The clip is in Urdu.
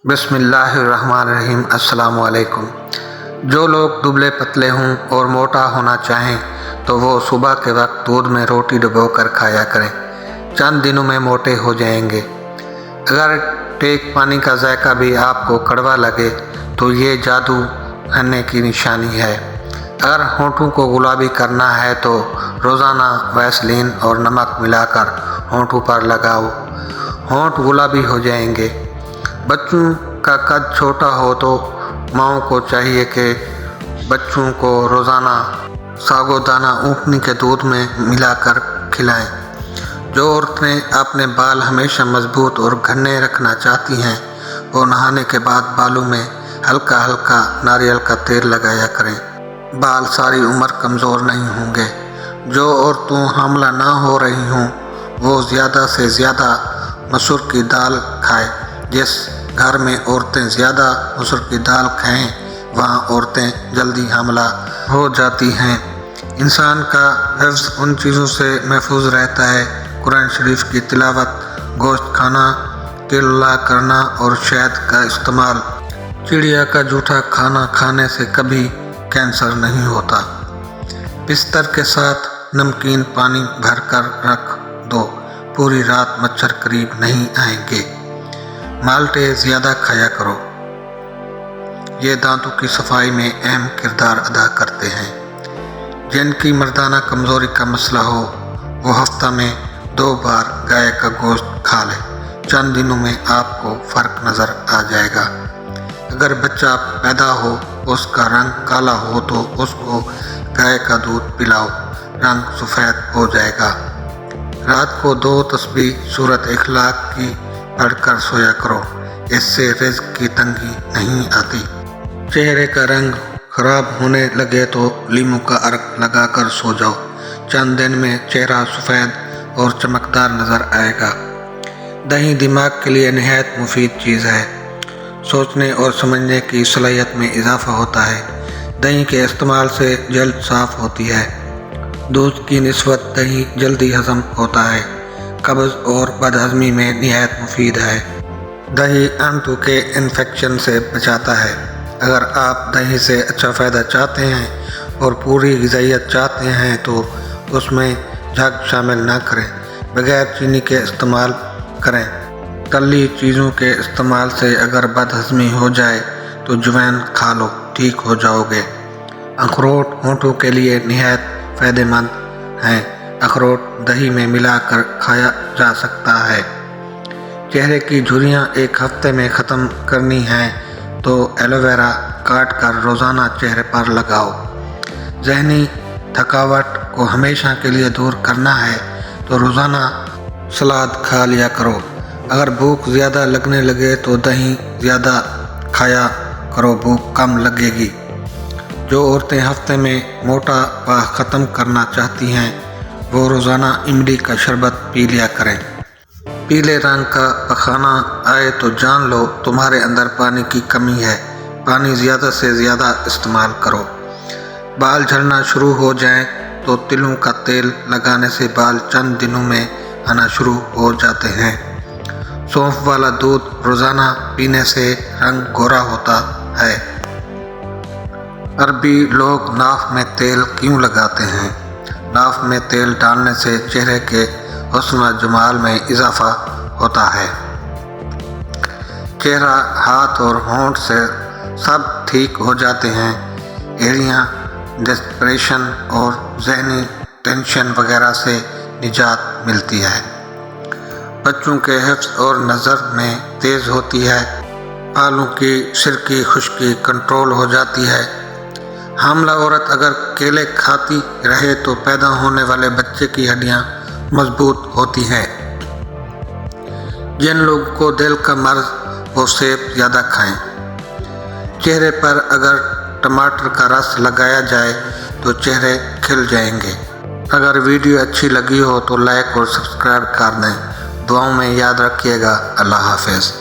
بسم اللہ الرحمن الرحیم۔ السلام علیکم۔ جو لوگ دبلے پتلے ہوں اور موٹا ہونا چاہیں تو وہ صبح کے وقت دودھ میں روٹی ڈبو کر کھایا کریں، چند دنوں میں موٹے ہو جائیں گے۔ اگر ٹیک پانی کا ذائقہ بھی آپ کو کڑوا لگے تو یہ جادو ہونے کی نشانی ہے۔ اگر ہونٹوں کو گلابی کرنا ہے تو روزانہ ویسلین اور نمک ملا کر ہونٹوں پر لگاؤ، ہونٹ گلابی ہو جائیں گے۔ بچوں کا قد چھوٹا ہو تو ماؤں کو چاہیے کہ بچوں کو روزانہ ساگو دانہ اونٹنی کے دودھ میں ملا کر کھلائیں۔ جو عورتیں اپنے بال ہمیشہ مضبوط اور گھنے رکھنا چاہتی ہیں وہ نہانے کے بعد بالوں میں ہلکا ہلکا ناریل کا تیل لگایا کریں، بال ساری عمر کمزور نہیں ہوں گے۔ جو عورتیں حاملہ نہ ہو رہی ہوں وہ زیادہ سے زیادہ مسور کی دال کھائیں۔ جس گھر میں عورتیں زیادہ مسور کی دال کھائیں وہاں عورتیں جلدی حاملہ ہو جاتی ہیں۔ انسان کا حفظ ان چیزوں سے محفوظ رہتا ہے: قرآن شریف کی تلاوت، گوشت کھانا، تیل اللہ کرنا اور شہد کا استعمال۔ چڑیا کا جھوٹا کھانا کھانے سے کبھی کینسر نہیں ہوتا۔ بستر کے ساتھ نمکین پانی بھر کر رکھ دو، پوری رات مچھر قریب نہیں آئیں گے۔ مالٹے زیادہ کھایا کرو، یہ دانتوں کی صفائی میں اہم کردار ادا کرتے ہیں۔ جن کی مردانہ کمزوری کا مسئلہ ہو وہ ہفتہ میں 2 بار گائے کا گوشت کھا لے، چند دنوں میں آپ کو فرق نظر آ جائے گا۔ اگر بچہ پیدا ہو اس کا رنگ کالا ہو تو اس کو گائے کا دودھ پلاؤ، رنگ سفید ہو جائے گا۔ رات کو 2 تسبیح سورۃ اخلاق کی پڑھ کر سویا کرو، اس سے رزق کی تنگی نہیں آتی۔ چہرے کا رنگ خراب ہونے لگے تو لیموں کا عرق لگا کر سو جاؤ، چند دن میں چہرہ سفید اور چمکدار نظر آئے گا۔ دہی دماغ کے لیے نہایت مفید چیز ہے، سوچنے اور سمجھنے کی صلاحیت میں اضافہ ہوتا ہے۔ دہی کے استعمال سے جلد صاف ہوتی ہے۔ دودھ کی نسبت دہی جلدی ہضم ہوتا ہے، قبض اور بد ہضمی میں نہایت مفید ہے۔ دہی آنتوں کے انفیکشن سے بچاتا ہے۔ اگر آپ دہی سے اچھا فائدہ چاہتے ہیں اور پوری غذائیت چاہتے ہیں تو اس میں جھگ شامل نہ کریں، بغیر چینی کے استعمال کریں۔ تلی چیزوں کے استعمال سے اگر بد ہضمی ہو جائے تو جوائن کھا لو، ٹھیک ہو جاؤ گے۔ اخروٹ ہونٹوں کے لیے نہایت فائدہ مند ہیں۔ اخروٹ دہی میں ملا کر کھایا جا سکتا ہے۔ چہرے کی جھریاں ایک ہفتے میں ختم کرنی ہیں تو ایلو ویرا کاٹ کر روزانہ چہرے پر لگاؤ۔ ذہنی تھکاوٹ کو ہمیشہ کے لیے دور کرنا ہے تو روزانہ سلاد کھا لیا کرو۔ اگر بھوک زیادہ لگنے لگے تو دہی زیادہ کھایا کرو، بھوک کم لگے گی۔ جو عورتیں ہفتے میں موٹاپا ختم کرنا چاہتی ہیں وہ روزانہ املی کا شربت پی لیا کریں۔ پیلے رنگ کا پخانہ آئے تو جان لو تمہارے اندر پانی کی کمی ہے، پانی زیادہ سے زیادہ استعمال کرو۔ بال جھڑنا شروع ہو جائیں تو تلوں کا تیل لگانے سے بال چند دنوں میں آنا شروع ہو جاتے ہیں۔ سونف والا دودھ روزانہ پینے سے رنگ گورا ہوتا ہے۔ عربی لوگ ناف میں تیل کیوں لگاتے ہیں؟ ناف میں تیل ڈالنے سے چہرے کے حسن و جمال میں اضافہ ہوتا ہے۔ چہرہ، ہاتھ اور ہونٹ سے سب ٹھیک ہو جاتے ہیں۔ ایڑیاں، ڈپریشن اور ذہنی ٹینشن وغیرہ سے نجات ملتی ہے۔ بچوں کے حفظ اور نظر میں تیز ہوتی ہے۔ بالوں کی سر کی خشکی کنٹرول ہو جاتی ہے۔ حاملہ عورت اگر کیلے کھاتی رہے تو پیدا ہونے والے بچے کی ہڈیاں مضبوط ہوتی ہیں۔ جن لوگوں کو دل کا مرض وہ سیب زیادہ کھائیں۔ چہرے پر اگر ٹماٹر کا رس لگایا جائے تو چہرے کھل جائیں گے۔ اگر ویڈیو اچھی لگی ہو تو لائک اور سبسکرائب کر دیں۔ دعاؤں میں یاد رکھیے گا۔ اللہ حافظ۔